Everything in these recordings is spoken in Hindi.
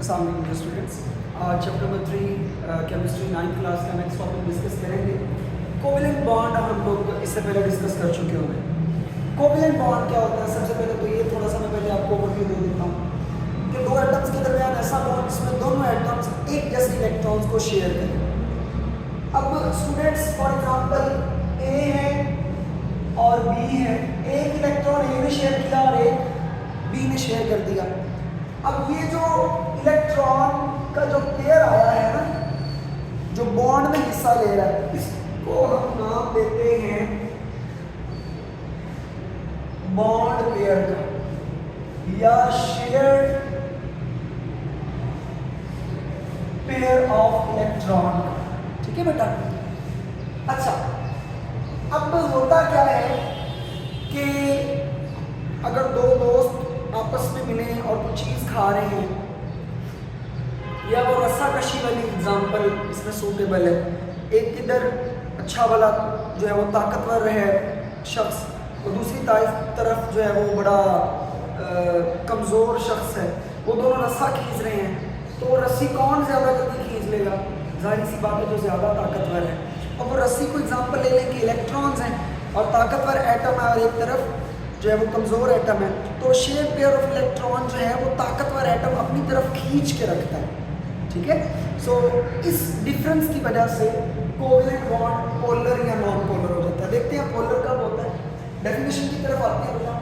अस्सलाम वालेकुम स्टूडेंट्स। आज chapter number 3 chemistry 9th class का नेक्स्ट टॉपिक डिस्कस करेंगे। कोवेलेंट बॉन्ड हम लोग इससे पहले डिस्कस कर चुके होंगे। कोवेलेंट बॉन्ड क्या होता है? सबसे पहले तो ये थोड़ा सा मैं पहले आपको ओवरव्यू दे देता हूँ कि दो एटम्स के दरमियान ऐसा बॉन्ड जिसमें दोनों एटम्स एक जैसे इलेक्ट्रॉन्स को शेयर करें। अब स्टूडेंट्स फॉर एग्जांपल ए है और बी है, एक इलेक्ट्रॉन ए ने शेयर किया और एक बी ने शेयर कर दिया। अब ये जो इलेक्ट्रॉन का जो पेयर आया है ना, जो बॉन्ड में हिस्सा ले रहा है, इसको हम नाम देते हैं बॉन्ड पेयर का या शेयर्ड पेयर ऑफ इलेक्ट्रॉन का। ठीक है बेटा। अच्छा, अब होता क्या है कि अगर दो दोस्त आपस में मिले और कुछ चीज़ खा रहे हैं, या वो रस्साकशी वाली एग्जांपल इसमें सूटेबल है। एक इधर अच्छा वाला जो है वो ताकतवर है शख्स, और दूसरी तरफ जो है वो बड़ा कमज़ोर शख्स है। वो दोनों रस्सा खींच रहे हैं, तो वो रस्सी कौन ज़्यादा जल्दी खींच लेगा? जाहिर सी बात है जो ज़्यादा ताकतवर है। और वो रस्सी को एग्जांपल ले लें कि इलेक्ट्रॉन्स हैं और ताकतवर एटम है और एक तरफ जो है वो कमज़ोर एटम है, तो शेयर पेयर ऑफ इलेक्ट्रॉन जो है वो ताकतवर एटम अपनी तरफ खींच के रखता है। ठीक है। सो इस डिफरेंस की वजह से कोवेलेंट बॉन्ड पोलर या नॉन पोलर हो जाता है। देखते हैं पोलर कब होता है। डेफिनेशन की तरफ आते हैं बेटा।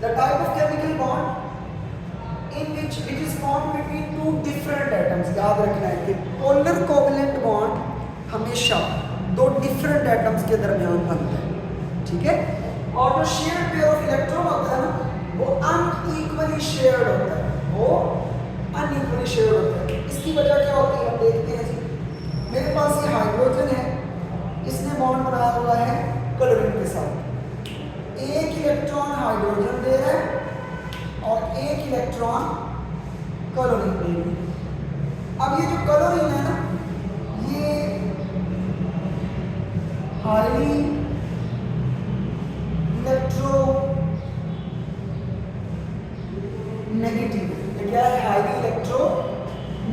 The type of chemical bond in which it is formed between two different atoms. याद रखना है कि पोलर कोवेलेंट बॉन्ड हमेशा दो डिफरेंट एटम्स के दरमियान बनता है। ठीक है। और जो शेयर पेयर ऑफ इलेक्ट्रॉन होता है ना, वो अनइक्वली शेयर्ड होता है, वो अनइक्वली शेयर्ड होता है। इसकी वजह क्या होती है हम देखते हैं जी। मेरे पास ये हाइड्रोजन है, इसने बॉन्ड बनाया हुआ है क्लोरीन के साथ। एक इलेक्ट्रॉन हाइड्रोजन दे रहा है और एक इलेक्ट्रॉन क्लोरीन दे रही है। अब ये जो क्लोरीन है ना, ये हाईली इलेक्ट्रो नेगेटिव। क्या है? Highly electro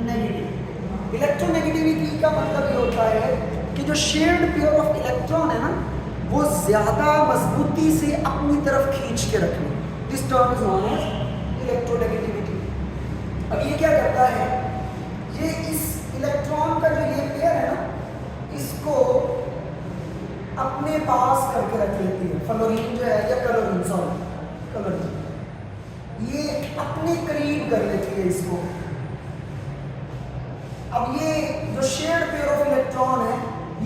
negative. इलेक्ट्रोनेगेटिविटी का मतलब ये होता है कि जो शेयर्ड पेयर ऑफ इलेक्ट्रॉन है ना, वो ज्यादा मजबूती से अपनी तरफ खींच के रखना। This term is known as electronegativity. अब ये क्या करता है? ये इस इलेक्ट्रॉन का जो ये पेयर है ना, इसको अपने पास करके रख लेती है। फ्लोरीन जो है या क्लोरीन, सॉरी क्लोरीन, ये अपने करीब कर लेती है इसको। अब ये जो शेयर्ड पेयर ऑफ इलेक्ट्रॉन है,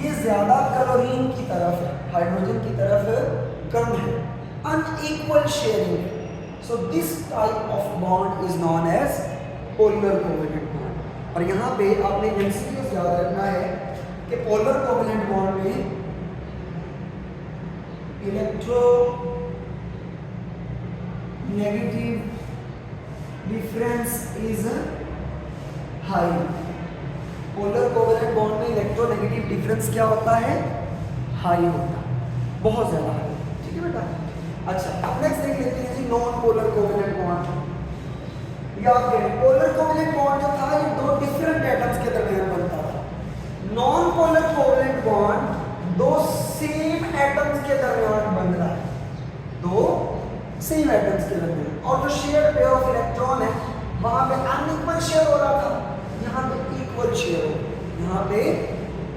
ये ज्यादा क्लोरीन की तरफ है, हाइड्रोजन की तरफ कम है, unequal sharing. So this type of bond is known as polar covalent bond. और यहाँ पे आपने एमसीक्यूज याद रखना है कि पोलर कोवेलेंट बॉन्ड में electronegative difference is high. Polar covalent bond में इलेक्ट्रोनेगेटिव डिफरेंस क्या होता है? हाई होता है, बहुत ज्यादा हाई। ठीक है बेटा। अच्छा, अब नेक्स्ट देख लेते हैं जी नॉन पोलर कोवेलेंट बॉन्ड। याद करें, पोलर कोवेलेंट बॉन्ड जो था ये दो डिफरेंट एटम्स के दरमियान बनता था। नॉन पोलर कोवेलेंट बॉन्ड दो सेम एटम्स के दरमियान बन रहा है, दो सेम एटम्स के दरमियान। और जो शेयर पेयर ऑफ इलेक्ट्रॉन है, वहां पे अनइक्वल शेयर हो रहा था, यहाँ पे इक्वल शेयर हो, यहाँ पे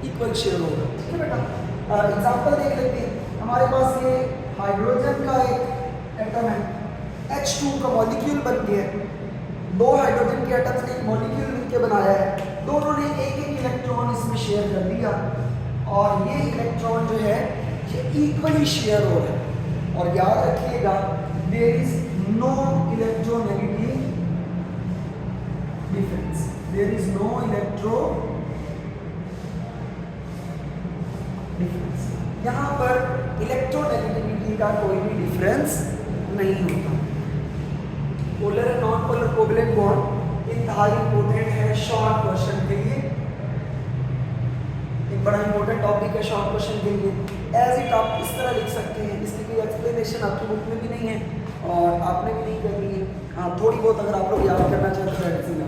इक्वल शेयर होगा। ठीक है बेटा। एग्जांपल देख लेते हैं। हमारे पास ये हाइड्रोजन का एक एटम है, H2 का मॉलिक्यूल बन गया है। दो हाइड्रोजन के एटम्स ने एक मॉलिक्यूल मिलकर बनाया है, दोनों ने एक एक इलेक्ट्रॉन इसमें शेयर कर दिया, और ये इलेक्ट्रॉन जो है ये इक्वली शेयर हो रहा है। और याद रखिएगा, there is no electronegative difference, there is no electro difference. यहाँ पर इलेक्ट्रोनेगेटिविटी का कोई भी डिफरेंस नहीं होता। Polar and non polar covalent bond इंतहाई इंपॉर्टेंट है शॉर्ट क्वेश्चन के लिए। एक बड़ा इंपॉर्टेंट टॉपिक है शॉर्ट क्वेश्चन के लिए। एज इट आप इस तरह लिख सकते हैं, इसकी कोई एक्सप्लेनेशन आपकी बुक में भी नहीं है और आपने भी नहीं करनी है। हाँ, थोड़ी बहुत अगर आप लोग याद करना चाहते हैं